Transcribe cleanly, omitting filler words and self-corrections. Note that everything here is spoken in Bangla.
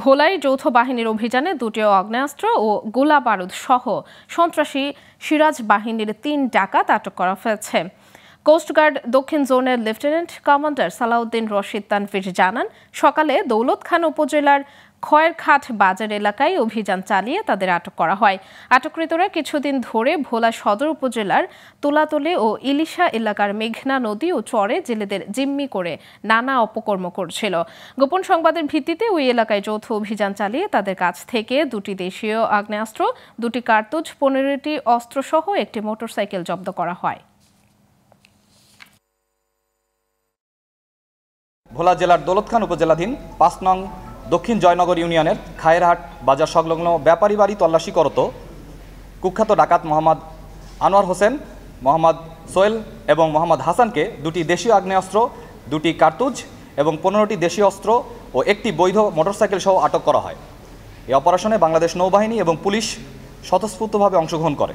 ভোলায় যৌথ বাহিনীর অভিযানে দুটি আগ্নেয়াস্ত্র ও গোলা বারুদ সহ সন্ত্রাসী সিরাজ বাহিনীর ৩ ডাকাত আটক করা হয়েছে। কোস্টগার্ড দক্ষিণ জোনের লেফটেন্যান্ট কমান্ডার সালাউদ্দিন রশিদ তানভীর জানান, সকালে দৌলতখান উপজেলার খয়েরখাট বাজার এলাকায় অভিযান চালিয়ে তাদের আটক করা হয়। আটককৃতরা কিছুদিন ধরে ভোলা সদর উপজেলার তুলাতলী ও ইলিশা এলাকার মেঘনা নদী ও চরে জেলেদের জিম্মি করে নানা অপকর্ম করছিল। গোপন সংবাদের ভিত্তিতে ওই এলাকায় যৌথ অভিযান চালিয়ে তাদের কাছ থেকে 2টি দেশীয় আগ্নেয়াস্ত্র, 2টি কার্তুজ, 15টি অস্ত্রসহ একটি মোটরসাইকেল জব্দ করা হয়। ভোলা জেলার দৌলতখান উপজেলাধীন 5 নং দক্ষিণ জয়নগর ইউনিয়নের খায়েরহাট বাজার সংলগ্ন ব্যাপারী বাড়ি তল্লাশি করত কুখ্যাত ডাকাত মোহাম্মদ আনোয়ার হোসেন, মোহাম্মদ সোহেল এবং মোহাম্মদ হাসানকে 2টি দেশীয় আগ্নেয়াস্ত্র, 2টি কার্তুজ এবং 15টি দেশীয় অস্ত্র ও একটি বৈধ মোটরসাইকেল সহ আটক করা হয়। এই অপারেশনে বাংলাদেশ নৌবাহিনী এবং পুলিশ স্বতঃস্ফূর্তভাবে অংশগ্রহণ করে।